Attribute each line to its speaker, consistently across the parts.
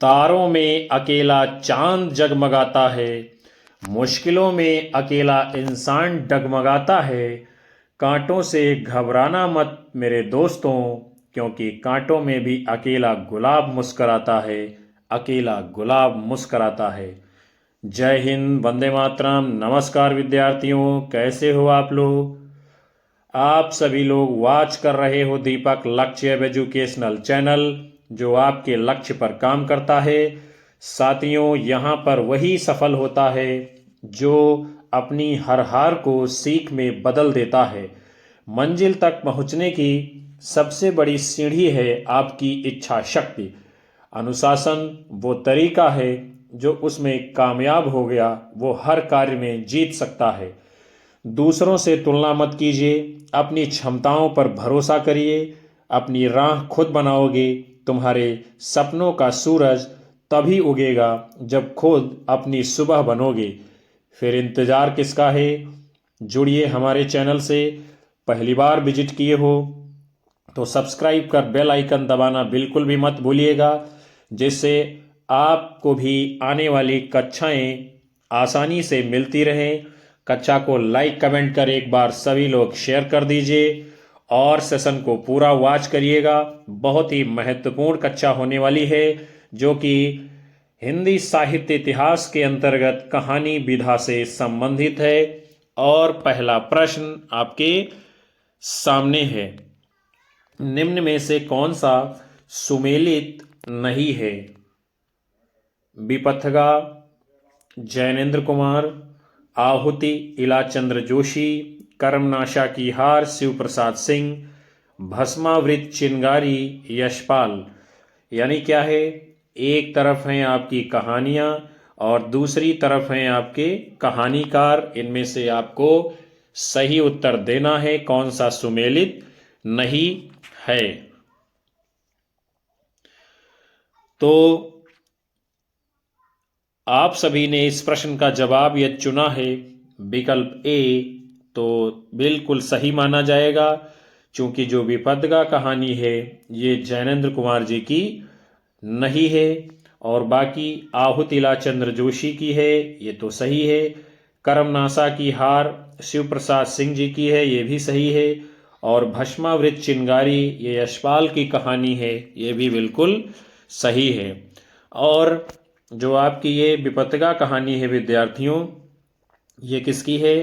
Speaker 1: तारों में अकेला चांद जगमगाता है, मुश्किलों में अकेला इंसान डगमगाता है। कांटों से घबराना मत मेरे दोस्तों, क्योंकि कांटों में भी अकेला गुलाब मुस्कराता है, अकेला गुलाब मुस्कराता है। जय हिंद, वंदे मातरम। नमस्कार विद्यार्थियों, कैसे हो आप लोग? आप सभी लोग वॉच कर रहे हो दीपक लक्ष्य एजुकेशनल चैनल, जो आपके लक्ष्य पर काम करता है। साथियों, यहाँ पर वही सफल होता है जो अपनी हर हार को सीख में बदल देता है। मंजिल तक पहुँचने की सबसे बड़ी सीढ़ी है आपकी इच्छा शक्ति। अनुशासन वो तरीका है जो उसमें कामयाब हो गया वो हर कार्य में जीत सकता है। दूसरों से तुलना मत कीजिए, अपनी क्षमताओं पर भरोसा करिए। अपनी राह खुद बनाओगे। तुम्हारे सपनों का सूरज तभी उगेगा जब खुद अपनी सुबह बनोगे। फिर इंतज़ार किसका है? जुड़िए हमारे चैनल से। पहली बार विजिट किए हो तो सब्सक्राइब कर बेल आइकन दबाना बिल्कुल भी मत भूलिएगा, जिससे आपको भी आने वाली कक्षाएं आसानी से मिलती रहें। कक्षा को लाइक कमेंट कर एक बार सभी लोग शेयर कर दीजिए और सेशन को पूरा वॉच करिएगा। बहुत ही महत्वपूर्ण कक्षा होने वाली है, जो कि हिंदी साहित्य इतिहास के अंतर्गत कहानी विधा से संबंधित है। और पहला प्रश्न आपके सामने है, निम्न में से कौन सा सुमेलित नहीं है? विपथगा, जैनेन्द्र कुमार, आहुति इलाचंद्र जोशी, कर्मनाशा की हार शिव प्रसाद सिंह, भस्मावृत चिंगारी यशपाल। यानी क्या है? एक तरफ हैं आपकी कहानियां और दूसरी तरफ हैं आपके कहानीकार। इनमें से आपको सही उत्तर देना है कौन सा सुमेलित नहीं है। तो आप सभी ने इस प्रश्न का जवाब यह चुना है विकल्प ए, तो बिल्कुल सही माना जाएगा, क्योंकि जो विपथगा कहानी है ये जैनेन्द्र कुमार जी की नहीं है और बाकी आहुति इलाचंद्र जोशी की है, ये तो सही है। कर्मनाशा की हार शिव प्रसाद सिंह जी की है, ये भी सही है। और भस्मावृत चिंगारी ये यशपाल की कहानी है, ये भी बिल्कुल सही है। और जो आपकी ये विपथगा कहानी है विद्यार्थियों, ये किसकी है?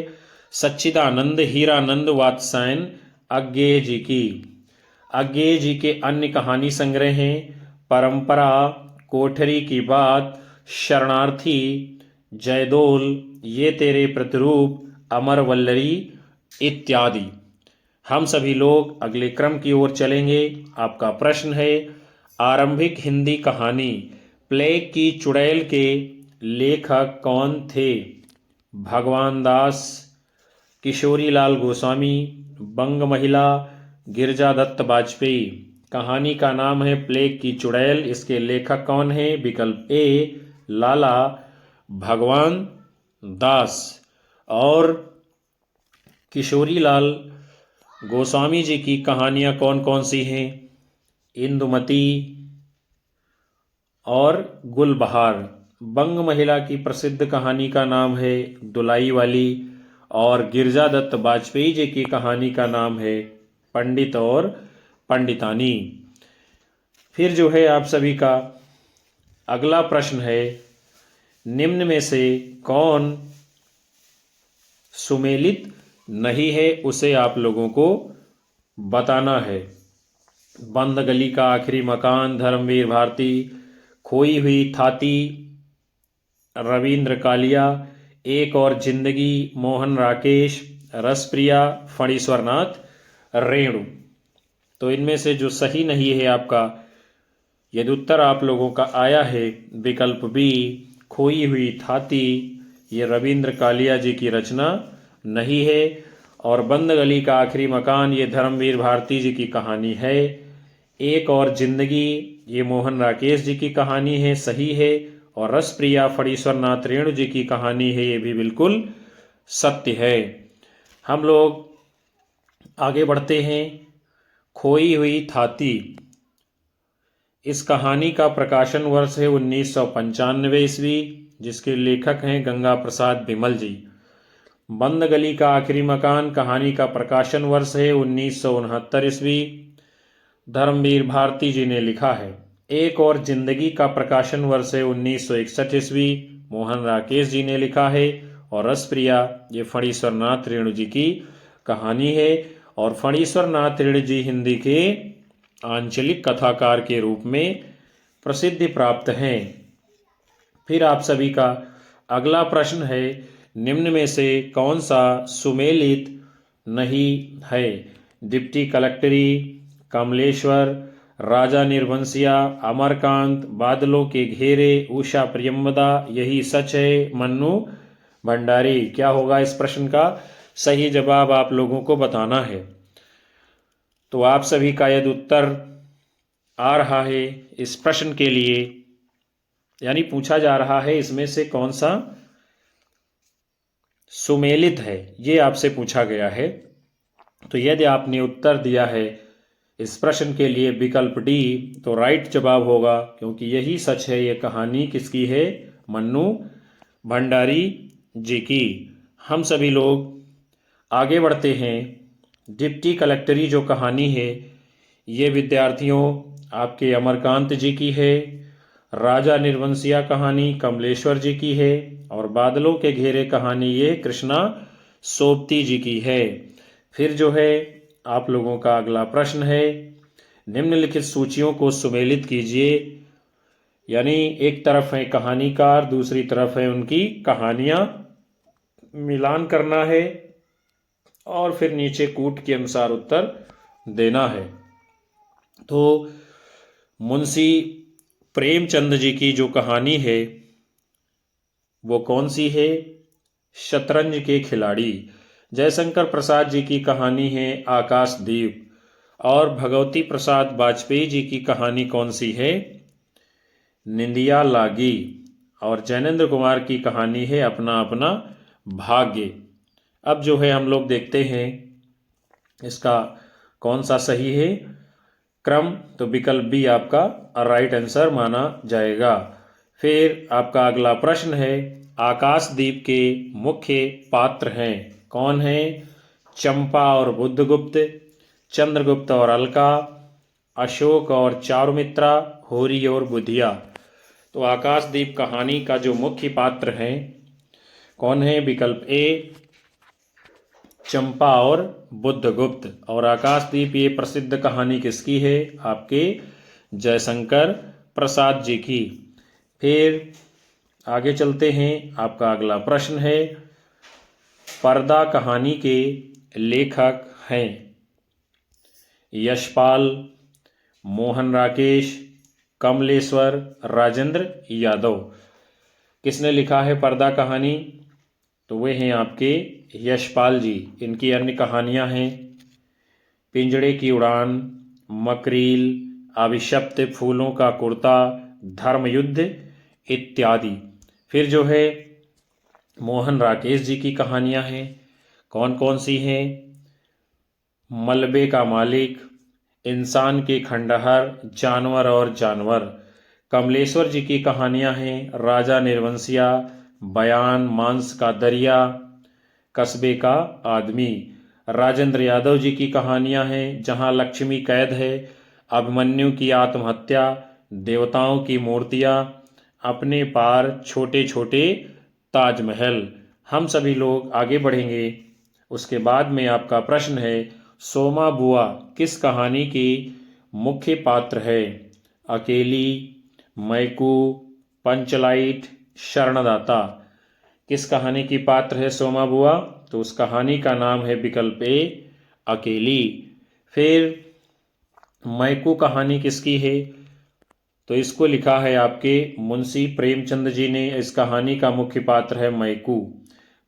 Speaker 1: सच्चिदानंद हीरानंद वात्स्यायन अज्ञेय जी की। अज्ञेय जी के अन्य कहानी संग्रह हैं परंपरा, कोठरी की बात, शरणार्थी, जयदोल, ये तेरे प्रतिरूप, अमर वल्लरी इत्यादि। हम सभी लोग अगले क्रम की ओर चलेंगे। आपका प्रश्न है, आरंभिक हिंदी कहानी प्लेग की चुड़ैल के लेखक कौन थे? भगवान दास, किशोरीलाल गोस्वामी, बंग महिला, गिरजा दत्त बाजपेयी। कहानी का नाम है प्लेग की चुड़ैल। इसके लेखक कौन है? विकल्प ए लाला भगवान दास। और किशोरीलाल गोस्वामी जी की कहानियाँ कौन कौन सी हैं? इंदुमती और गुलबहार। बंग महिला की प्रसिद्ध कहानी का नाम है दुलाई वाली और गिरजा दत्त बाजपेयी जी की कहानी का नाम है पंडित और पंडितानी। फिर जो है आप सभी का अगला प्रश्न है, निम्न में से कौन सुमेलित नहीं है, उसे आप लोगों को बताना है। बंद गली का आखिरी मकान धर्मवीर भारती, खोई हुई थाती रविंद्र कालिया, एक और जिंदगी मोहन राकेश, रसप्रिया फणीश्वरनाथ रेणु। तो इनमें से जो सही नहीं है आपका, यदि उत्तर आप लोगों का आया है विकल्प बी खोई हुई थाती, ये रविंद्र कालिया जी की रचना नहीं है। और बंद गली का आखिरी मकान ये धर्मवीर भारती जी की कहानी है। एक और जिंदगी ये मोहन राकेश जी की कहानी है, सही है। और रसप्रिया फणीश्वरनाथ रेणु जी की कहानी है, ये भी बिल्कुल सत्य है। हम लोग आगे बढ़ते हैं। खोई हुई थाती इस कहानी का प्रकाशन वर्ष है 1995 ईस्वी, जिसके लेखक हैं गंगा प्रसाद बिमल जी। बंद गली का आखिरी मकान कहानी का प्रकाशन वर्ष है 1969 ईस्वी, धर्मवीर भारती जी ने लिखा है। एक और जिंदगी का प्रकाशन वर्ष है 1961 ईस्वी, मोहन राकेश जी ने लिखा है। और रसप्रिया ये फणीश्वर नाथ रेणु जी की कहानी है। और फणीश्वर नाथ रेणु जी हिंदी के आंचलिक कथाकार के रूप में प्रसिद्धि प्राप्त हैं। फिर आप सभी का अगला प्रश्न है, निम्न में से कौन सा सुमेलित नहीं है? डिप्टी कलेक्टरी, कमलेश्वर, राजा निर्वंशिया, अमरकांत, बादलों के घेरे, उषा प्रियंवदा, यही सच है, मन्नू भंडारी। क्या होगा इस प्रश्न का सही जवाब? आप लोगों को बताना है। तो आप सभी का यदि उत्तर आ रहा है इस प्रश्न के लिए, यानी पूछा जा रहा है इसमें से कौन सा सुमेलित है, ये आपसे पूछा गया है। तो यदि आपने उत्तर दिया है इस प्रश्न के लिए विकल्प डी, तो राइट जवाब होगा, क्योंकि यही सच है। ये कहानी किसकी है? मन्नू भंडारी जी की। हम सभी लोग आगे बढ़ते हैं। डिप्टी कलेक्टरी जो कहानी है ये विद्यार्थियों आपके अमरकांत जी की है। राजा निर्वंशिया कहानी कमलेश्वर जी की है। और बादलों के घेरे कहानी ये कृष्णा सोबती जी की है। फिर जो है आप लोगों का अगला प्रश्न है, निम्नलिखित सूचियों को सुमेलित कीजिए। यानी एक तरफ है कहानीकार, दूसरी तरफ है उनकी कहानियां, मिलान करना है और फिर नीचे कूट के अनुसार उत्तर देना है। तो मुंशी प्रेमचंद जी की जो कहानी है वो कौन सी है? शतरंज के खिलाड़ी। जयशंकर प्रसाद जी की कहानी है आकाशदीप। और भगवती प्रसाद वाजपेयी जी की कहानी कौन सी है? निंदिया लागी। और जैनेन्द्र कुमार की कहानी है अपना अपना भाग्य। अब जो है हम लोग देखते हैं इसका कौन सा सही है क्रम, तो विकल्प बी आपका राइट आंसर माना जाएगा। फिर आपका अगला प्रश्न है, आकाशदीप के मुख्य पात्र हैं कौन है? चंपा और बुद्धगुप्त, चंद्रगुप्त और अलका, अशोक और चारुमित्रा, होरी और बुधिया। तो आकाशदीप कहानी का जो मुख्य पात्र हैं कौन है? विकल्प ए चंपा और बुद्धगुप्त। और आकाशदीप ये प्रसिद्ध कहानी किसकी है? आपके जयशंकर प्रसाद जी की। फिर आगे चलते हैं। आपका अगला प्रश्न है, पर्दा कहानी के लेखक हैं यशपाल, मोहन राकेश, कमलेश्वर, राजेंद्र यादव। किसने लिखा है पर्दा कहानी? तो वे हैं आपके यशपाल जी। इनकी अन्य कहानियां हैं पिंजड़े की उड़ान, मकरील, अभिशप्त फूलों का कुर्ता, धर्मयुद्ध इत्यादि। फिर जो है मोहन राकेश जी की कहानियां हैं, कौन कौन सी हैं? मलबे का मालिक, इंसान के खंडहर, जानवर और जानवर। कमलेश्वर जी की कहानियां हैं राजा निर्वंशिया, बयान, मांस का दरिया, कस्बे का आदमी। राजेंद्र यादव जी की कहानियां हैं जहां लक्ष्मी कैद है, अभिमन्यु की आत्महत्या, देवताओं की मूर्तियां, अपने पार, छोटे छोटे ताजमहल। हम सभी लोग आगे बढ़ेंगे। उसके बाद में आपका प्रश्न है, सोमा बुआ किस कहानी की मुख्य पात्र है? अकेली, मैकू, पंचलाइट, शरणदाता। किस कहानी की पात्र है सोमा बुआ? तो उस कहानी का नाम है विकल्प ए अकेली। फिर मैकू कहानी किसकी है? तो इसको लिखा है आपके मुंशी प्रेमचंद जी ने। इस कहानी का मुख्य पात्र है मैकू।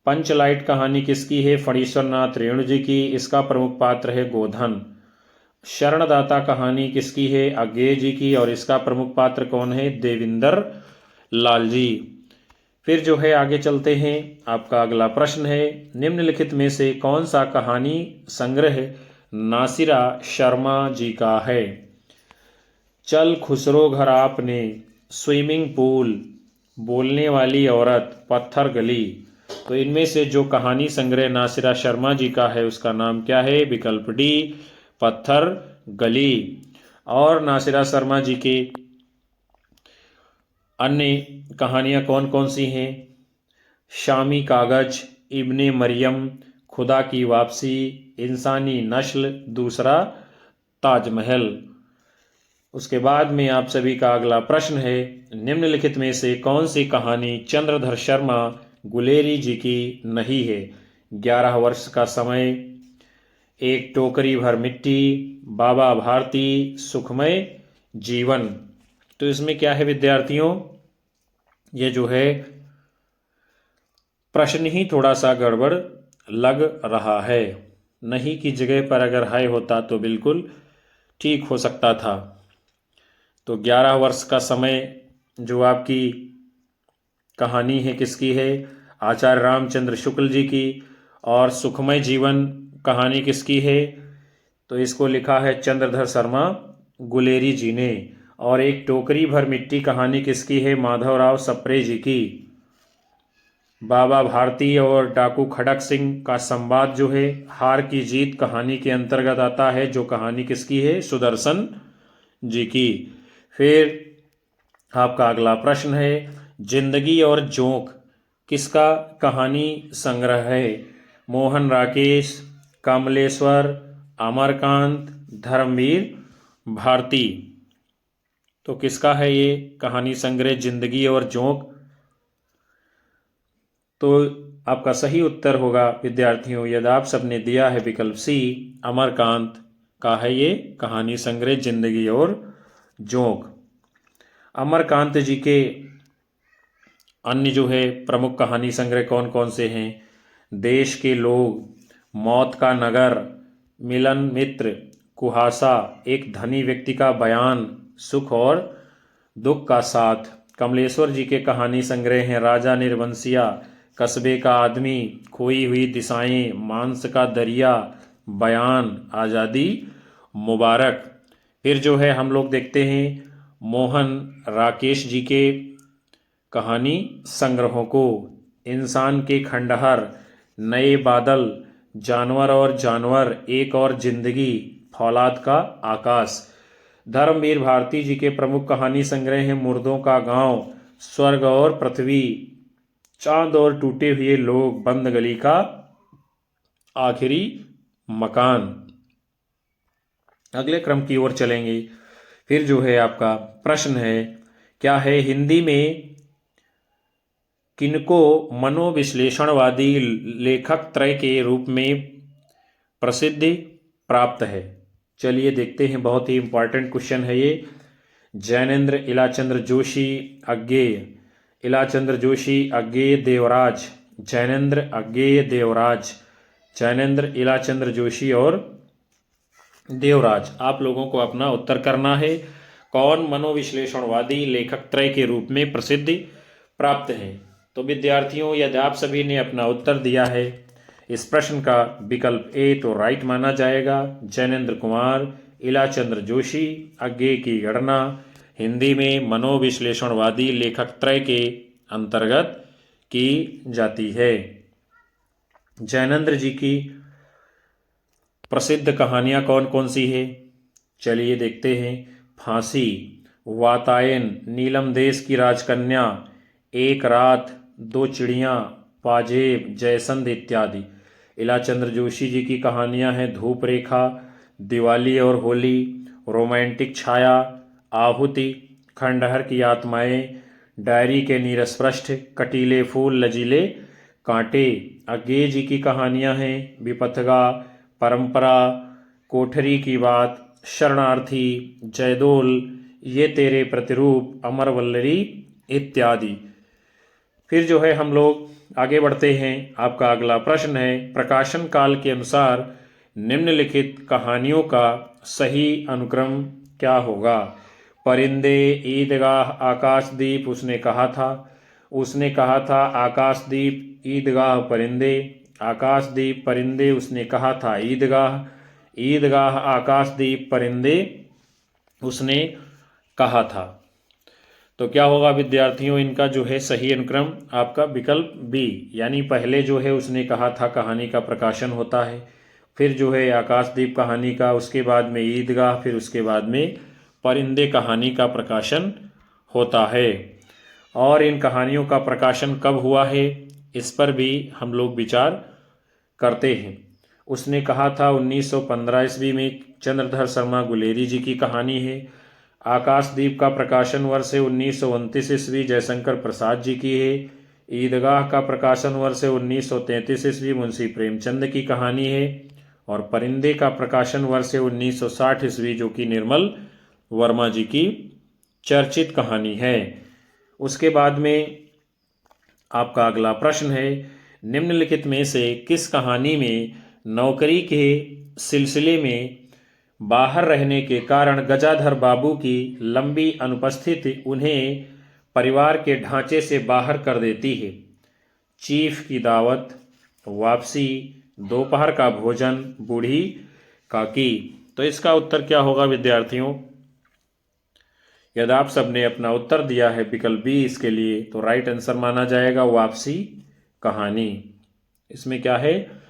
Speaker 1: पंचलाइट कहानी किसकी है? फणीश्वर नाथ रेणु जी की। इसका प्रमुख पात्र है गोधन। शरणदाता कहानी किसकी है? अज्ञेय जी की। और इसका प्रमुख पात्र कौन है? देविंदर लाल जी। फिर जो है आगे चलते हैं। आपका अगला प्रश्न है, निम्नलिखित में से कौन सा कहानी संग्रह नासिरा शर्मा जी का है? चल खुसरो घर आपने, स्विमिंग पूल, बोलने वाली औरत, पत्थर गली। तो इनमें से जो कहानी संग्रह नासिरा शर्मा जी का है उसका नाम क्या है? विकल्प डी, पत्थर गली। और नासिरा शर्मा जी के अन्य कहानियाँ कौन कौन सी हैं? शामी कागज, इब्ने मरियम, खुदा की वापसी, इंसानी नस्ल, दूसरा ताजमहल। उसके बाद में आप सभी का अगला प्रश्न है, निम्नलिखित में से कौन सी कहानी चंद्रधर शर्मा गुलेरी जी की नहीं है? 11 वर्ष का समय, एक टोकरी भर मिट्टी, बाबा भारती, सुखमय जीवन। तो इसमें क्या है विद्यार्थियों, ये जो है प्रश्न ही थोड़ा सा गड़बड़ लग रहा है। नहीं की जगह पर अगर है होता तो बिल्कुल ठीक हो सकता था। तो 11 वर्ष का समय जो आपकी कहानी है किसकी है? आचार्य रामचंद्र शुक्ल जी की। और सुखमय जीवन कहानी किसकी है? तो इसको लिखा है चंद्रधर शर्मा गुलेरी जी ने। और एक टोकरी भर मिट्टी कहानी किसकी है? माधवराव सप्रे जी की। बाबा भारती और डाकू खड़क सिंह का संवाद जो है हार की जीत कहानी के अंतर्गत आता है, जो कहानी किसकी है? सुदर्शन जी की। फिर आपका अगला प्रश्न है, जिंदगी और जोंक किसका कहानी संग्रह है? मोहन राकेश, कमलेश्वर, अमरकांत, धर्मवीर भारती। तो किसका है ये कहानी संग्रह जिंदगी और जोंक? तो आपका सही उत्तर होगा विद्यार्थियों, यदि आप सबने दिया है विकल्प सी, अमरकांत का है ये कहानी संग्रह जिंदगी और जोंक। अमरकांत जी के अन्य जो है प्रमुख कहानी संग्रह कौन कौन से हैं? देश के लोग, मौत का नगर, मिलन मित्र, कुहासा, एक धनी व्यक्ति का बयान, सुख और दुख का साथ। कमलेश्वर जी के कहानी संग्रह हैं राजा निर्वंशिया, कस्बे का आदमी, खोई हुई दिशाएं, मांस का दरिया, बयान, आज़ादी मुबारक। फिर जो है हम लोग देखते हैं मोहन राकेश जी के कहानी संग्रहों को, इंसान के खंडहर, नए बादल, जानवर और जानवर, एक और जिंदगी, फौलाद का आकाश। धर्मवीर भारती जी के प्रमुख कहानी संग्रह हैं मुर्दों का गांव, स्वर्ग और पृथ्वी, चांद और टूटे हुए लोग, बंद गली का आखिरी मकान। अगले क्रम की ओर चलेंगे। फिर जो है आपका प्रश्न है, क्या है हिंदी में किनको मनोविश्लेषणवादी लेखक त्रय के रूप में प्रसिद्धि प्राप्त है? चलिए देखते हैं, बहुत ही इंपॉर्टेंट क्वेश्चन है ये। जैनेन्द्र इलाचंद्र जोशी अज्ञेय, इलाचंद्र जोशी अज्ञेय देवराज, जैनेन्द्र अज्ञेय देवराज, जैनेन्द्र इलाचंद्र जोशी और देवराज। आप लोगों को अपना उत्तर करना है, कौन मनोविश्लेषणवादी लेखक त्रय के रूप में प्रसिद्धि प्राप्त है? तो विद्यार्थियों यदि आप सभी ने अपना उत्तर दिया है, इस प्रश्न का विकल्प ए तो राइट माना जाएगा। जैनेन्द्र कुमार इलाचंद्र जोशी अज्ञेय की गणना हिंदी में मनोविश्लेषणवादी लेखक त्रय के अंतर्गत की जाती है। जैनेन्द्र जी की प्रसिद्ध कहानियाँ कौन कौन सी है? चलिए देखते हैं। फांसी, वातायन, नीलम देश की राजकन्या, एक रात, दो चिड़ियाँ, पाजेब, जयसंध इत्यादि। इलाचंद्र जोशी जी की कहानियाँ हैं धूप रेखा, दिवाली और होली, रोमांटिक छाया, आहुति, खंडहर की आत्माएं, डायरी के नीरस पृष्ठ, कटीले फूल लजीले कांटे। अज्ञेय जी की कहानियाँ हैं विपथगा, परंपरा, कोठरी की बात, शरणार्थी, जयदोल, ये तेरे प्रतिरूप, अमरवल्लरी इत्यादि। फिर जो है हम लोग आगे बढ़ते हैं। आपका अगला प्रश्न है, प्रकाशन काल के अनुसार निम्नलिखित कहानियों का सही अनुक्रम क्या होगा? परिंदे, ईदगाह, आकाशदीप, उसने कहा था आकाशदीप, ईदगाह, परिंदे, आकाशदीप, परिंदे, उसने कहा था ईदगाह, ईदगाह, आकाशदीप, परिंदे, उसने कहा था। तो क्या होगा विद्यार्थियों, इनका जो है सही अनुक्रम आपका विकल्प बी, यानी पहले जो है उसने कहा था कहानी का प्रकाशन होता है, फिर जो है आकाशदीप कहानी का, उसके बाद में ईदगाह, फिर उसके बाद में परिंदे कहानी का प्रकाशन होता है। और इन कहानियों का प्रकाशन कब हुआ है इस पर भी हम लोग विचार करते हैं। उसने कहा था 1915 ईस्वी में, चंद्रधर शर्मा गुलेरी जी की कहानी है। आकाशदीप का प्रकाशन वर्ष है 1929 ईस्वी, जयशंकर प्रसाद जी की है। ईदगाह का प्रकाशन वर्ष है 1933 ईस्वी, मुंशी प्रेमचंद की कहानी है। और परिंदे का प्रकाशन वर्ष है 1960 ईस्वी, जो कि निर्मल वर्मा जी की चर्चित कहानी है। उसके बाद में आपका अगला प्रश्न है, निम्नलिखित में से किस कहानी में नौकरी के सिलसिले में बाहर रहने के कारण गजाधर बाबू की लंबी अनुपस्थिति उन्हें परिवार के ढांचे से बाहर कर देती है? चीफ की दावत, वापसी, दोपहर का भोजन, बूढ़ी काकी। तो इसका उत्तर क्या होगा विद्यार्थियों? यदि आप सबने अपना उत्तर दिया है विकल्प बी इसके लिए, तो राइट आंसर माना जाएगा वापसी कहानी। इसमें क्या है,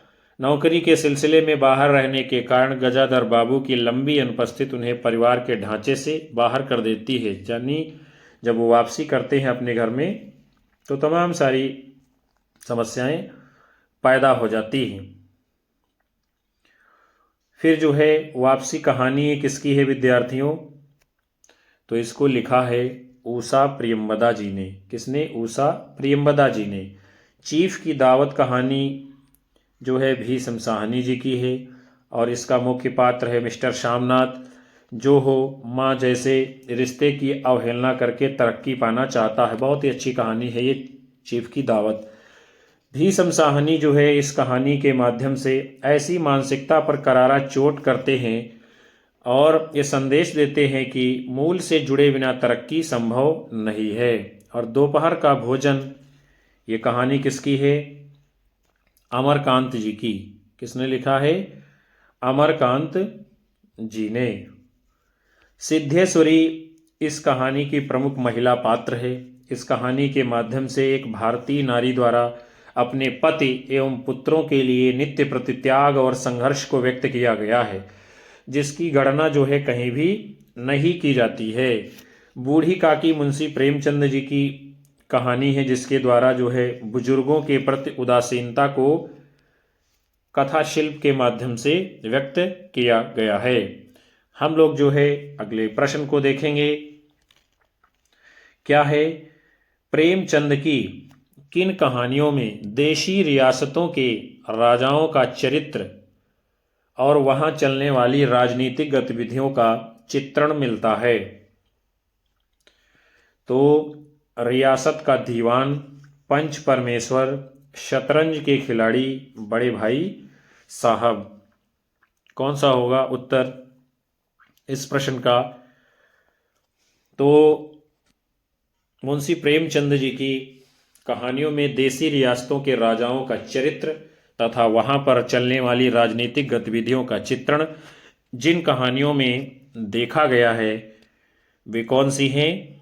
Speaker 1: नौकरी के सिलसिले में बाहर रहने के कारण गजाधर बाबू की लंबी अनुपस्थिति उन्हें परिवार के ढांचे से बाहर कर देती है। यानी जब वो वापसी करते हैं अपने घर में तो तमाम सारी समस्याएं पैदा हो जाती हैं। फिर जो है वापसी कहानी किसकी है विद्यार्थियों? तो इसको लिखा है उषा प्रियंवदा जी ने। किसने? उषा प्रियंवदा जी ने। चीफ की दावत कहानी जो है भीष्म साहनी जी की है, और इसका मुख्य पात्र है मिस्टर श्यामनाथ, जो हो माँ जैसे रिश्ते की अवहेलना करके तरक्की पाना चाहता है। बहुत ही अच्छी कहानी है ये चीफ की दावत। भीष्म साहनी जो है इस कहानी के माध्यम से ऐसी मानसिकता पर करारा चोट करते हैं और ये संदेश देते हैं कि मूल से जुड़े बिना तरक्की संभव नहीं है। और दोपहर का भोजन, ये कहानी किसकी है? अमरकांत जी की। किसने लिखा है? अमरकांत जी ने। सिद्धेश्वरी इस कहानी की प्रमुख महिला पात्र है। इस कहानी के माध्यम से एक भारतीय नारी द्वारा अपने पति एवं पुत्रों के लिए नित्य प्रति त्याग और संघर्ष को व्यक्त किया गया है, जिसकी गणना जो है कहीं भी नहीं की जाती है। बूढ़ी काकी मुंशी प्रेमचंद जी की कहानी है, जिसके द्वारा जो है बुजुर्गों के प्रति उदासीनता को कथा शिल्प के माध्यम से व्यक्त किया गया है। हम लोग जो है अगले प्रश्न को देखेंगे। क्या है? प्रेमचंद की किन कहानियों में देशी रियासतों के राजाओं का चरित्र और वहां चलने वाली राजनीतिक गतिविधियों का चित्रण मिलता है? तो रियासत का दीवान, पंच परमेश्वर, शतरंज के खिलाड़ी, बड़े भाई साहब। कौन सा होगा उत्तर इस प्रश्न का? तो मुंशी प्रेमचंद जी की कहानियों में देशी रियासतों के राजाओं का चरित्र तथा वहां पर चलने वाली राजनीतिक गतिविधियों का चित्रण जिन कहानियों में देखा गया है वे कौन सी हैं?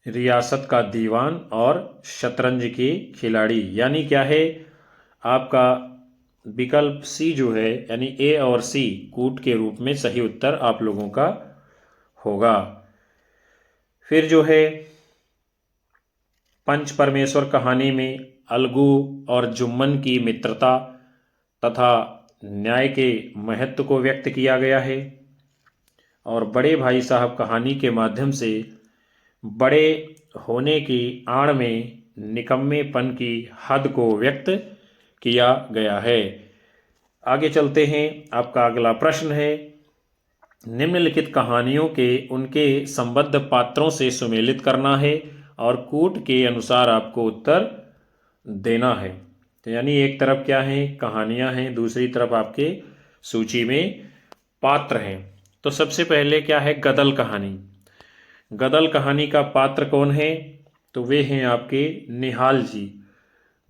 Speaker 1: रियासत का दीवान और शतरंज के खिलाड़ी। यानी क्या है आपका विकल्प सी जो है, यानी ए और सी कूट के रूप में सही उत्तर आप लोगों का होगा। फिर जो है पंच परमेश्वर कहानी में अलगू और जुम्मन की मित्रता तथा न्याय के महत्व को व्यक्त किया गया है। और बड़े भाई साहब कहानी के माध्यम से बड़े होने की आड़ में निकम्मेपन की हद को व्यक्त किया गया है। आगे चलते हैं। आपका अगला प्रश्न है, निम्नलिखित कहानियों के उनके संबद्ध पात्रों से सुमेलित करना है और कूट के अनुसार आपको उत्तर देना है। तो यानी एक तरफ क्या है, कहानियां हैं, दूसरी तरफ आपके सूची में पात्र हैं। तो सबसे पहले क्या है, गदल कहानी। गदल कहानी का पात्र कौन है? तो वे हैं आपके निहाल जी।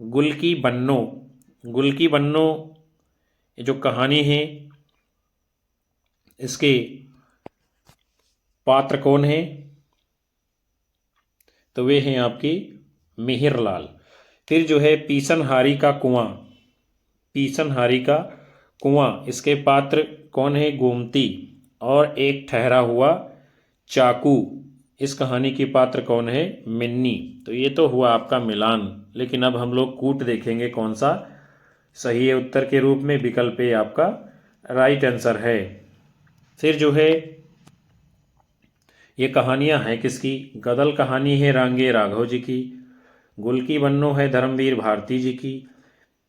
Speaker 1: गुलकी बन्नो, गुलकी बन्नो ये जो कहानी है इसके पात्र कौन है? तो वे हैं आपकी मिहिरलाल। फिर जो है पीसनहारी का कुआं, पीसनहारी का कुआं, इसके पात्र कौन है? गोमती। और एक ठहरा हुआ चाकू, इस कहानी की पात्र कौन है? मिन्नी। तो ये तो हुआ आपका मिलान, लेकिन अब हम लोग कूट देखेंगे कौन सा सही है उत्तर के रूप में। विकल्प ए आपका राइट आंसर है। फिर जो है ये कहानियां हैं किसकी? गदल कहानी है रांगे राघव जी की, गुल की बन्नो है धर्मवीर भारती जी की,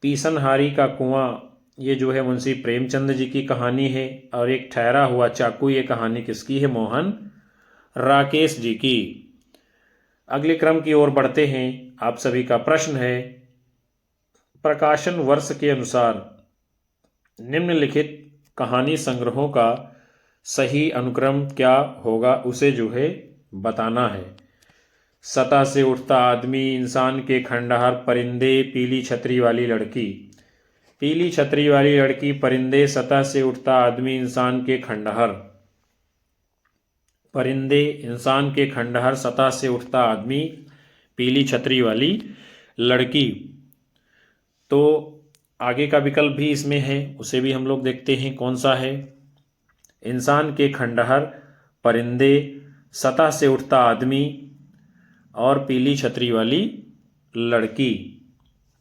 Speaker 1: पीसनहारी का कुआं ये जो है मुंशी प्रेमचंद जी की कहानी है, और एक ठहरा हुआ चाकू ये कहानी किसकी है? मोहन राकेश जी की। अगले क्रम की ओर बढ़ते हैं। आप सभी का प्रश्न है, प्रकाशन वर्ष के अनुसार निम्नलिखित कहानी संग्रहों का सही अनुक्रम क्या होगा, उसे जो है बताना है। सतह से उठता आदमी, इंसान के खंडहर, परिंदे, पीली छतरी वाली लड़की। पीली छतरी वाली लड़की, परिंदे, सतह से उठता आदमी, इंसान के खंडहर। परिंदे, इंसान के खंडहर, सतह से उठता आदमी, पीली छतरी वाली लड़की। तो आगे का विकल्प भी इसमें है, उसे भी हम लोग देखते हैं कौन सा है। इंसान के खंडहर, परिंदे, सतह से उठता आदमी और पीली छतरी वाली लड़की।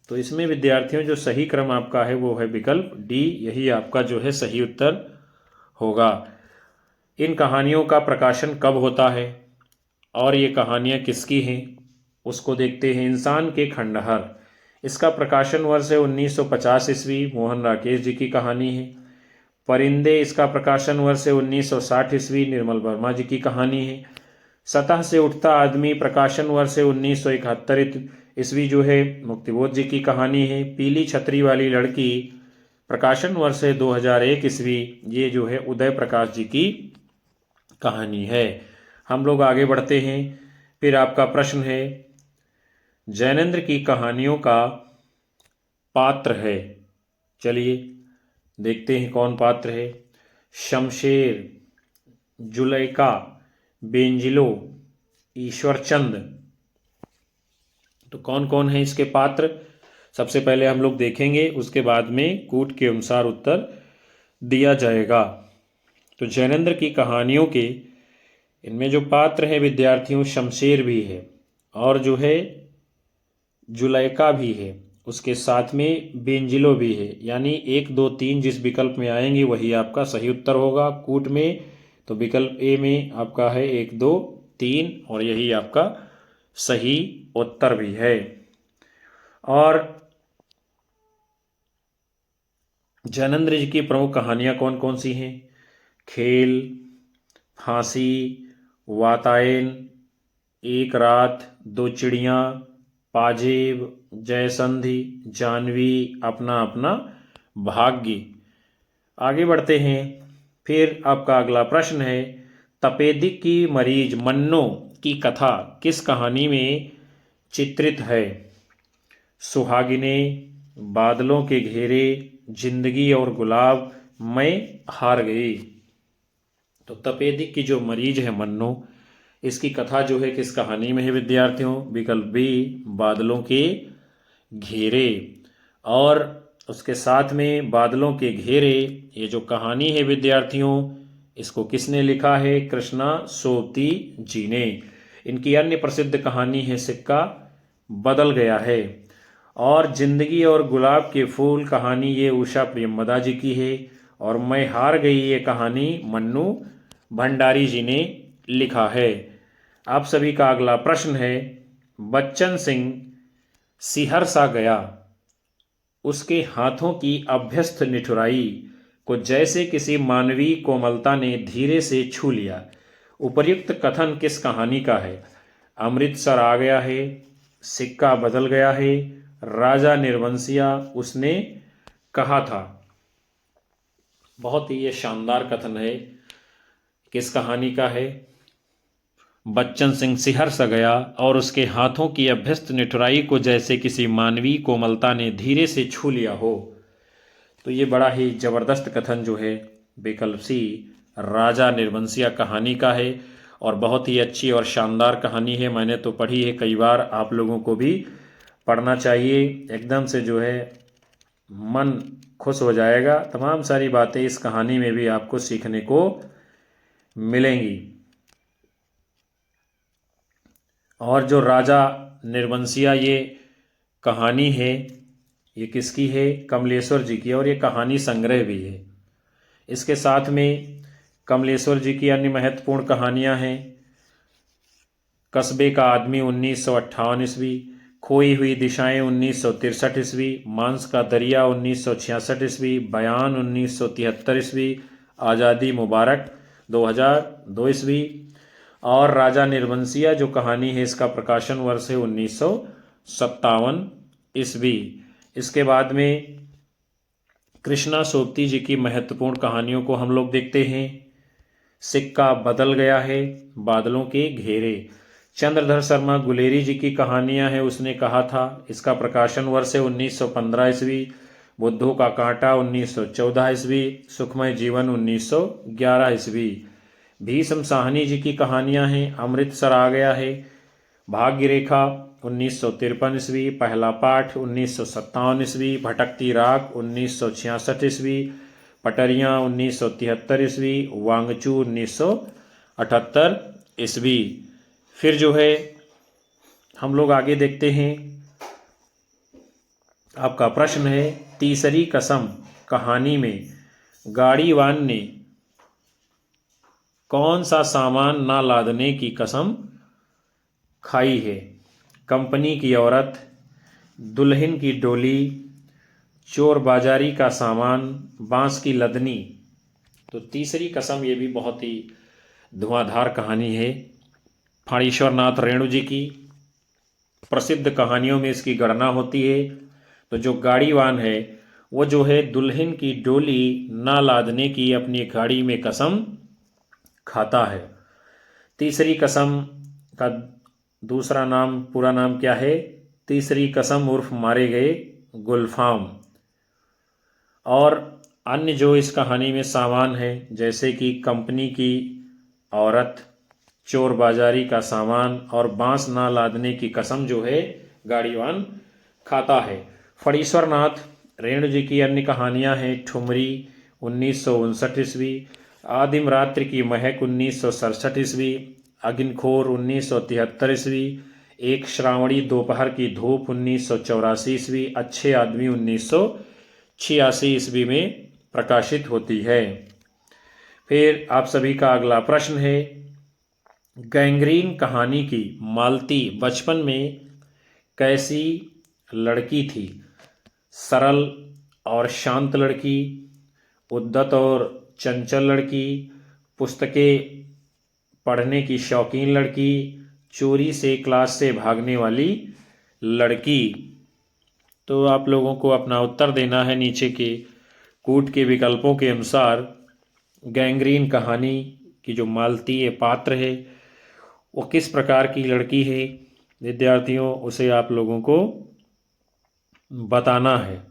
Speaker 1: तो इसमें विद्यार्थियों जो सही क्रम आपका है वो है विकल्प डी, यही आपका जो है सही उत्तर होगा। इन कहानियों का प्रकाशन कब होता है और ये कहानियाँ किसकी हैं उसको देखते हैं। इंसान के खंडहर, इसका प्रकाशन वर्ष है 1950 ईस्वी, मोहन राकेश जी की कहानी है। परिंदे, इसका प्रकाशन वर्ष है 1960 ईस्वी, निर्मल वर्मा जी की कहानी है। सतह से उठता आदमी, प्रकाशन वर्ष है 1971 ईस्वी, जो है मुक्तिबोध जी की कहानी है। पीली छतरी वाली लड़की, प्रकाशन वर्ष है 2001 ईस्वी, ये जो है उदय प्रकाश जी की कहानी है। हम लोग आगे बढ़ते हैं। फिर आपका प्रश्न है, जैनेन्द्र की कहानियों का पात्र है। चलिए देखते हैं कौन पात्र है। शमशेर, जुलेखा, बेंजिलो, ईश्वरचंद। तो कौन कौन है इसके पात्र, सबसे पहले हम लोग देखेंगे, उसके बाद में कूट के अनुसार उत्तर दिया जाएगा। तो जैनेन्द्र की कहानियों के इनमें जो पात्र हैं विद्यार्थियों, शमशेर भी है और जो है जुलेखा भी है, उसके साथ में बेंजिलो भी है। यानी 1, 2, 3 जिस विकल्प में आएंगे वही आपका सही उत्तर होगा कूट में। तो विकल्प ए में आपका है 1, 2, 3 और यही आपका सही उत्तर भी है। और जैनेन्द्र जी की प्रमुख कहानियाँ कौन कौन सी हैं? खेल, फांसी, वातायन, एक रात, दो चिड़ियाँ, पाजेब, जयसंधि, जानवी, अपना अपना भाग्य। आगे बढ़ते हैं। फिर आपका अगला प्रश्न है, तपेदिक की मरीज मन्नो की कथा किस कहानी में चित्रित है? सुहागिने, बादलों के घेरे, जिंदगी और गुलाब, मैं हार गई। तो तपेदिक की जो मरीज है मन्नो, इसकी कथा जो है किस कहानी में है विद्यार्थियों? विकल्प बी, बादलों के घेरे। और उसके साथ में बादलों के घेरे ये जो कहानी है विद्यार्थियों, इसको किसने लिखा है? कृष्णा सोबती जी ने। इनकी अन्य प्रसिद्ध कहानी है सिक्का बदल गया है। और जिंदगी और गुलाब के फूल कहानी ये उषा प्रियमदा जी की है। और मैं हार गई ये कहानी मन्नू भंडारी जी ने लिखा है। आप सभी का अगला प्रश्न है, बच्चन सिंह सिहर सा गया, उसके हाथों की अभ्यस्त निठुराई को जैसे किसी मानवीय कोमलता ने धीरे से छू लिया। उपर्युक्त कथन किस कहानी का है? अमृतसर आ गया है, सिक्का बदल गया है, राजा निर्वंशिया उसने कहा था। बहुत ही ये शानदार कथन है, किस कहानी का है? बच्चन सिंह सिहर सा गया और उसके हाथों की अभ्यस्त निठुराई को जैसे किसी मानवीय कोमलता ने धीरे से छू लिया हो। तो ये बड़ा ही जबरदस्त कथन जो है विकल्प सी राजा निर्वंशिया कहानी का है। और बहुत ही अच्छी और शानदार कहानी है। मैंने तो पढ़ी है कई बार, आप लोगों को भी पढ़ना चाहिए। एकदम से जो है मन खुश हो जाएगा। तमाम सारी बातें इस कहानी में भी आपको सीखने को मिलेंगी। और जो राजा निर्वंशिया ये कहानी है, ये किसकी है? कमलेश्वर जी की, और ये कहानी संग्रह भी है। इसके साथ में कमलेश्वर जी की अन्य महत्वपूर्ण कहानियां हैं। कस्बे का आदमी 1958 ईस्वी, खोई हुई दिशाएं 1963 ईस्वी, मांस का दरिया 1966 ईस्वी, बयान 1973 ईस्वी, आज़ादी मुबारक 2002 ईस्वी, और राजा निर्वंशिया जो कहानी है इसका प्रकाशन वर्ष है 1957 ईस्वी। इसके बाद में कृष्णा सोबती जी की महत्वपूर्ण कहानियों को हम लोग देखते हैं। सिक्का बदल गया है, बादलों के घेरे, चंद्रधर शर्मा गुलेरी जी की कहानियां हैं। उसने कहा था, इसका प्रकाशन वर्ष है 1915 ईस्वी। बुद्धों का कांटा 1914 ईस्वी, सुखमय जीवन 1911 ईस्वी। भीष्म साहनी जी की कहानियां हैं। अमृतसर आ गया है, भाग्य रेखा 1953 ईस्वी, पहला पाठ 1957 ईस्वी, भटकती राख 1966 ईस्वी, पटरियां 1973 ईस्वी, वांगचू 1978 ईस्वी। फिर जो है हम लोग आगे देखते हैं। आपका प्रश्न है, तीसरी कसम कहानी में गाड़ीवान ने कौन सा सामान ना लादने की कसम खाई है? कंपनी की औरत, दुल्हन की डोली, चोर बाजारी का सामान, बांस की लदनी। तो तीसरी कसम ये भी बहुत ही धुआंधार कहानी है। फणीश्वर नाथ रेणु जी की प्रसिद्ध कहानियों में इसकी गणना होती है। तो जो गाड़ीवान है वो जो है दुल्हन की डोली ना लादने की अपनी गाड़ी में कसम खाता है। तीसरी कसम का दूसरा नाम, पूरा नाम क्या है? तीसरी कसम उर्फ मारे गए गुलफाम। और अन्य जो इस कहानी में सामान है, जैसे कि कंपनी की औरत, चोर बाजारी का सामान और बांस ना लादने की कसम जो है गाड़ीवान खाता है। फणीश्वर नाथ रेणु जी की अन्य कहानियां हैं। ठुमरी 1959 ईस्वी, आदिम रात्रि की महक 1967 ईस्वी, अग्निखोर 1973 ईस्वी, एक श्रावणी दोपहर की धूप 1984 ईस्वी, अच्छे आदमी 1986 ईस्वी में प्रकाशित होती है। फिर आप सभी का अगला प्रश्न है, गैंग्रीन कहानी की मालती बचपन में कैसी लड़की थी? सरल और शांत लड़की, उद्दत और चंचल लड़की, पुस्तकें पढ़ने की शौकीन लड़की, चोरी से क्लास से भागने वाली लड़की। तो आप लोगों को अपना उत्तर देना है नीचे के कूट के विकल्पों के अनुसार। गैंग्रीन कहानी की जो मालती ये पात्र है वो किस प्रकार की लड़की है? विद्यार्थियों, उसे आप लोगों को बताना है।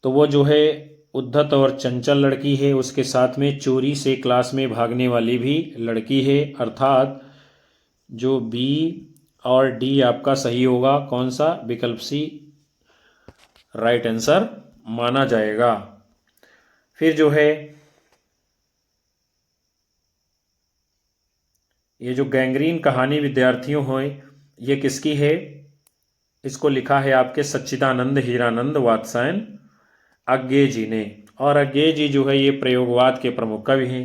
Speaker 1: तो वो जो है उद्धत और चंचल लड़की है, उसके साथ में चोरी से क्लास में भागने वाली भी लड़की है। अर्थात जो बी और डी आपका सही होगा। कौन सा? विकल्प सी राइट आंसर माना जाएगा। फिर जो है ये जो गैंग्रीन कहानी विद्यार्थियों हो, ये किसकी है? इसको लिखा है आपके सच्चिदानंद हीरानंद वात्सायन अज्ञे जी ने। और अज्ञे जी जो है ये प्रयोगवाद के प्रमुख कवि हैं।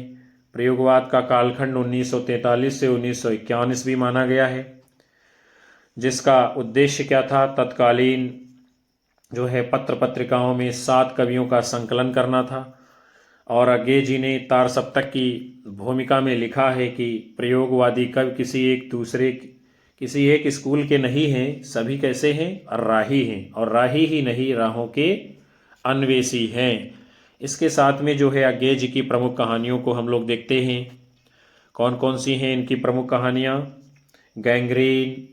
Speaker 1: प्रयोगवाद का कालखंड 1943 से 1951 ईस्वी माना गया है, जिसका उद्देश्य क्या था? तत्कालीन जो है पत्र पत्रिकाओं में 7 कवियों का संकलन करना था। और अज्ञे जी ने तार सप्तक की भूमिका में लिखा है कि प्रयोगवादी कवि किसी एक स्कूल के नहीं हैं, सभी कैसे हैं? राही हैं, और राही ही नहीं राहों के अन्वेषी हैं। इसके साथ में जो है अज्ञे जी की प्रमुख कहानियों को हम लोग देखते हैं। कौन कौन सी हैं इनकी प्रमुख कहानियाँ? गैंग्रीन,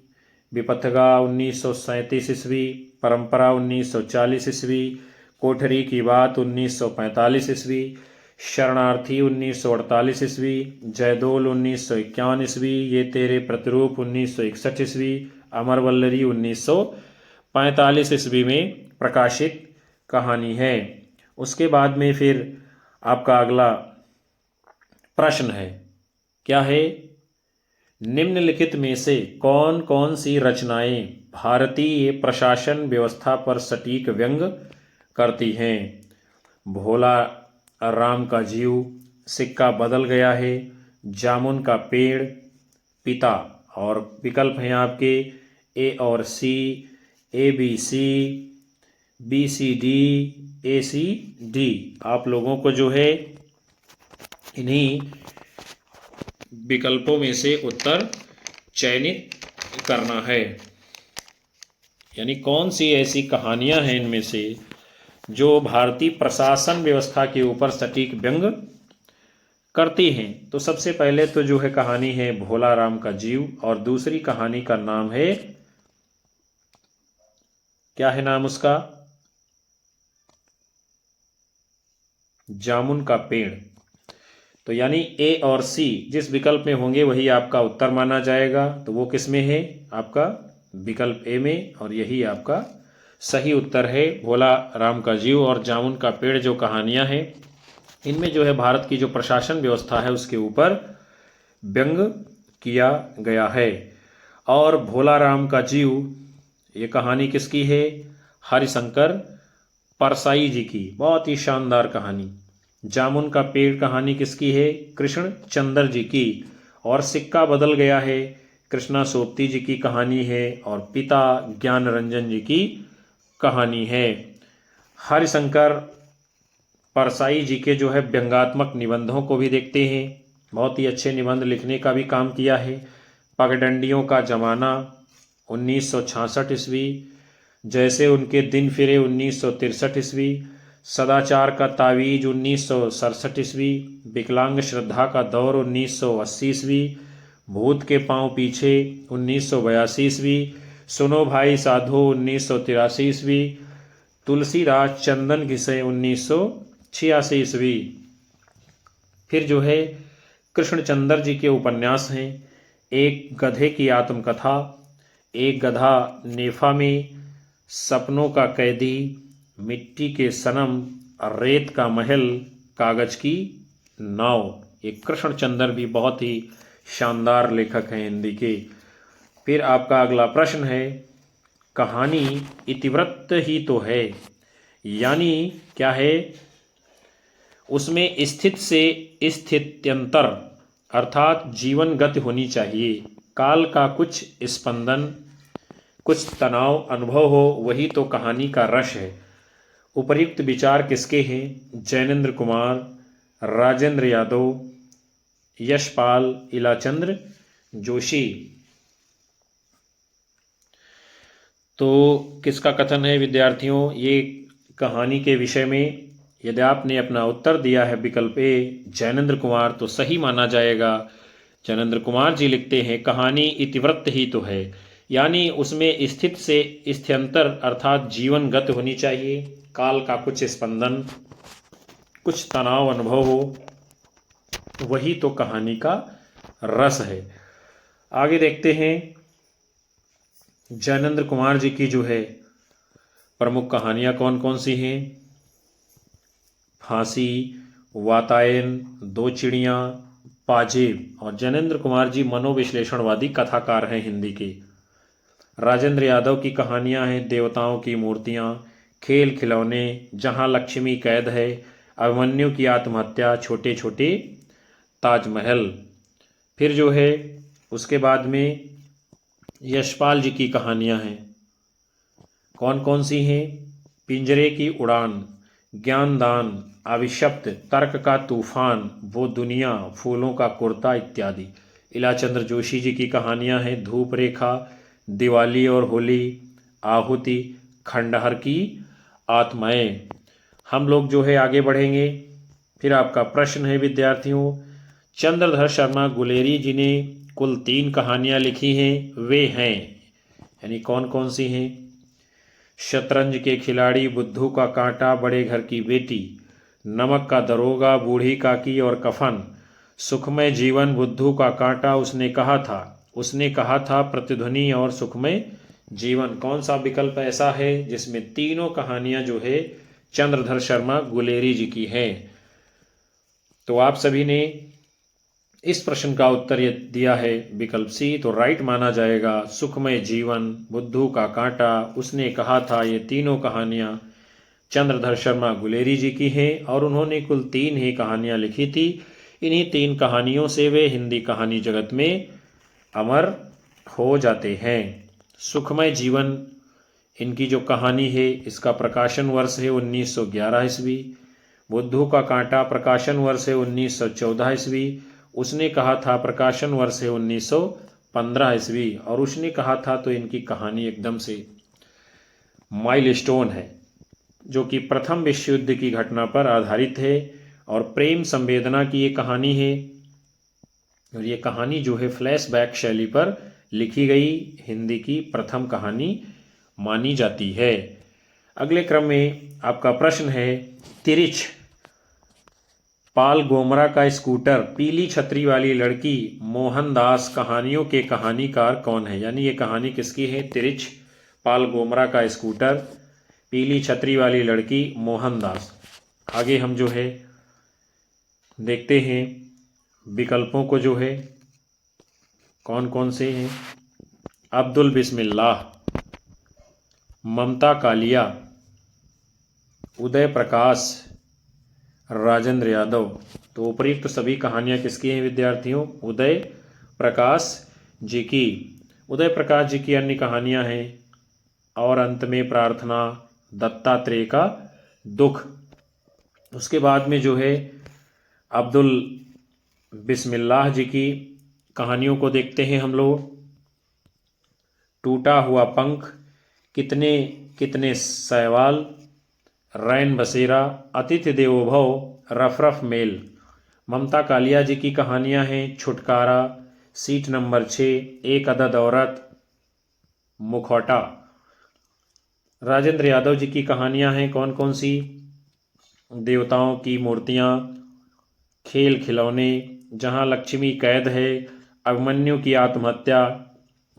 Speaker 1: विपथगा 1937 ईस्वी, परंपरा 1940 ईस्वी, कोठरी की बात 1945 ईस्वी, शरणार्थी 1948 ईस्वी, जयदोल 1951 ईस्वी, ये तेरे प्रतिरूप 1961 ईस्वी, अमर वल्लरी 1945 ईस्वी में प्रकाशित कहानी है। उसके बाद में फिर आपका अगला प्रश्न है, क्या है? निम्नलिखित में से कौन कौन सी रचनाएं भारतीय प्रशासन व्यवस्था पर सटीक व्यंग करती हैं? भोला राम का जीव, सिक्का बदल गया है, जामुन का पेड़, पिता। और विकल्प हैं आपके ए और C, A B C, B C D, A C D. आप लोगों को जो है इन्हीं विकल्पों में से उत्तर चयनित करना है, यानी कौन सी ऐसी कहानियां हैं इनमें से जो भारतीय प्रशासन व्यवस्था के ऊपर सटीक व्यंग करती हैं। तो सबसे पहले तो जो है कहानी है भोला राम का जीव, और दूसरी कहानी का नाम है, क्या है नाम उसका? जामुन का पेड़। तो यानी ए और सी जिस विकल्प में होंगे वही आपका उत्तर माना जाएगा। तो वो किस में है? आपका विकल्प ए में, और यही आपका सही उत्तर है। भोला राम का जीव और जामुन का पेड़ जो कहानियां हैं, इनमें जो है भारत की जो प्रशासन व्यवस्था है उसके ऊपर व्यंग किया गया है। और भोला राम का जीव ये कहानी किसकी है? हरिशंकर परसाई जी की, बहुत ही शानदार कहानी। जामुन का पेड़ कहानी किसकी है? कृष्ण चंद्र जी की। और सिक्का बदल गया है, कृष्णा सोबती जी की कहानी है, और पिता ज्ञान रंजन जी की कहानी है। हरिशंकर परसाई जी के जो है व्यंगात्मक निबंधों को भी देखते हैं, बहुत ही अच्छे निबंध लिखने का भी काम किया है। पगडंडियों का जमाना 1966 ईस्वी, जैसे उनके दिन फिरे 1963 ईस्वी, सदाचार का तावीज 1967 ईस्वी, विकलांग श्रद्धा का दौर 1980 ईस्वी, भूत के पांव पीछे 1982 ईस्वी, सुनो भाई साधो 1983 ईस्वी, तुलसीदास चंदन घिसे 1986 ईस्वी। फिर जो है कृष्णचंद्र जी के उपन्यास हैं, एक गधे की आत्मकथा, एक गधा नेफा में, सपनों का कैदी, मिट्टी के सनम, रेत का महल, कागज की नाव। ये कृष्णचंद्र भी बहुत ही शानदार लेखक हैं हिंदी के। फिर आपका अगला प्रश्न है, कहानी इतिवृत्त ही तो है, यानी क्या है? उसमें स्थित से स्थित्यंतर अर्थात जीवन गति होनी चाहिए, काल का कुछ स्पंदन, कुछ तनाव अनुभव हो, वही तो कहानी का रस है। उपर्युक्त विचार किसके हैं? जैनेन्द्र कुमार, राजेंद्र यादव, यशपाल, इलाचंद्र जोशी। तो किसका कथन है विद्यार्थियों? ये कहानी के विषय में यदि आपने अपना उत्तर दिया है विकल्प ए जैनेन्द्र कुमार, तो सही माना जाएगा। जैनेन्द्र कुमार जी लिखते हैं, कहानी इतिवृत्त ही तो है, यानी उसमें स्थित से स्थित्यंतर अर्थात जीवन गत होनी चाहिए, काल का कुछ स्पंदन, कुछ तनाव अनुभव हो, वही तो कहानी का रस है। आगे देखते हैं जैनेन्द्र कुमार जी की जो है प्रमुख कहानियां कौन कौन सी हैं। फांसी, वातायन, दो चिड़ियाँ, पाजेब। और जैनेन्द्र कुमार जी मनोविश्लेषणवादी कथाकार हैं हिंदी के। राजेंद्र यादव की कहानियां हैं देवताओं की मूर्तियां, खेल खिलौने, जहां लक्ष्मी कैद है, अभिमन्यु की आत्महत्या, छोटे छोटे ताजमहल। फिर जो है उसके बाद में यशपाल जी की कहानियां हैं, कौन कौन सी हैं? पिंजरे की उड़ान, ज्ञानदान, अभिशप्त, तर्क का तूफान, वो दुनिया, फूलों का कुर्ता इत्यादि। इलाचंद्र जोशी जी की कहानियां हैं धूप रेखा, दिवाली और होली, आहुति, खंडहर की आत्माएं। हम लोग जो है आगे बढ़ेंगे। फिर आपका प्रश्न है विद्यार्थियों, चंद्रधर शर्मा गुलेरी जी ने कुल 3 कहानियां लिखी हैं, वे हैं, यानी कौन कौन सी हैं? शतरंज के खिलाड़ी, बुद्धू का कांटा, बड़े घर की बेटी, नमक का दरोगा, बूढ़ी काकी और कफन, सुखमय जीवन, बुद्धू का कांटा, उसने कहा था प्रतिध्वनि और सुखमय जीवन। कौन सा विकल्प ऐसा है जिसमें तीनों कहानियां जो है चंद्रधर शर्मा गुलेरी जी की है? तो आप सभी ने इस प्रश्न का उत्तर ये दिया है विकल्प सी, तो राइट माना जाएगा। सुखमय जीवन, बुद्धू का कांटा, उसने कहा था, ये तीनों कहानियां चंद्रधर शर्मा गुलेरी जी की हैं और उन्होंने कुल 3 ही कहानियां लिखी थी। इन्हीं 3 कहानियों से वे हिंदी कहानी जगत में अमर हो जाते हैं। सुखमय जीवन इनकी जो कहानी है इसका प्रकाशन वर्ष है 1911 ईस्वी। बुद्धू का कांटा प्रकाशन वर्ष है 1914 ईस्वी। उसने कहा था प्रकाशन वर्ष है 1915 ईस्वी। और उसने कहा था तो इनकी कहानी एकदम से माइलस्टोन है, जो कि प्रथम विश्व युद्ध की घटना पर आधारित है और प्रेम संवेदना की ये कहानी है। और ये कहानी जो है फ्लैशबैक शैली पर लिखी गई हिंदी की प्रथम कहानी मानी जाती है। अगले क्रम में आपका प्रश्न है, तिरिछ पाल गोमरा का स्कूटर, पीली छतरी वाली लड़की, मोहनदास कहानियों के कहानीकार कौन है? यानी ये कहानी किसकी है? तिरिछ पाल गोमरा का स्कूटर, पीली छतरी वाली लड़की, मोहनदास। आगे हम जो है देखते हैं विकल्पों को जो है कौन कौन से हैं। अब्दुल बिस्मिल्लाह, ममता कालिया, उदय प्रकाश, राजेंद्र यादव। तो उपयुक्त सभी कहानियां किसकी हैं विद्यार्थियों? उदय प्रकाश जी की। उदय प्रकाश जी की अन्य कहानियां हैं और अंत में प्रार्थना, दत्तात्रेय का दुख। उसके बाद में जो है अब्दुल बिस्मिल्लाह जी की कहानियों को देखते हैं हम लोग। टूटा हुआ पंख, कितने कितने सवाल, रैन बसेरा, अतिथि देवो भव, रफ रफ मेल। ममता कालिया जी की कहानियां हैं छुटकारा, सीट नंबर 6, एक अदद औरत, मुखौटा। राजेंद्र यादव जी की कहानियां हैं कौन कौन सी? देवताओं की मूर्तियां, खेल खिलौने, जहां लक्ष्मी कैद है, अभिमन्यु की आत्महत्या,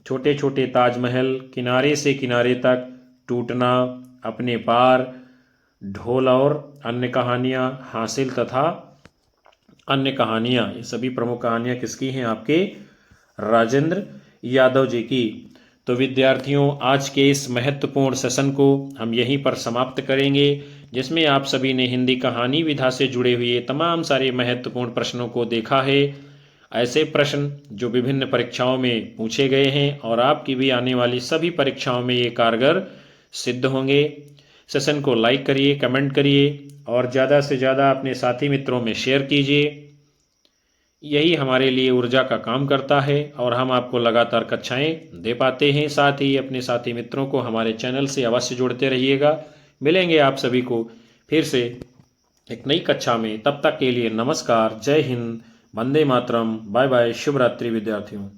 Speaker 1: छोटे छोटे ताजमहल, किनारे से किनारे तक, टूटना, अपने पार, ढोल और अन्य कहानियां, हासिल तथा अन्य कहानियां। ये सभी प्रमुख कहानियां किसकी हैं? आपके राजेंद्र यादव जी की। तो विद्यार्थियों, आज के इस महत्वपूर्ण सेशन को हम यहीं पर समाप्त करेंगे, जिसमें आप सभी ने हिंदी कहानी विधा से जुड़े हुए तमाम सारे महत्वपूर्ण प्रश्नों को देखा है। ऐसे प्रश्न जो विभिन्न परीक्षाओं में पूछे गए हैं और आपकी भी आने वाली सभी परीक्षाओं में ये कारगर सिद्ध होंगे। सेशन को लाइक करिए, कमेंट करिए और ज़्यादा से ज़्यादा अपने साथी मित्रों में शेयर कीजिए। यही हमारे लिए ऊर्जा का काम करता है और हम आपको लगातार कक्षाएं दे पाते हैं। साथ ही अपने साथी मित्रों को हमारे चैनल से अवश्य जोड़ते रहिएगा। मिलेंगे आप सभी को फिर से एक नई कक्षा में। तब तक के लिए नमस्कार, जय हिंद, वंदे मातरम, बाय बाय, शुभ रात्रि विद्यार्थियों।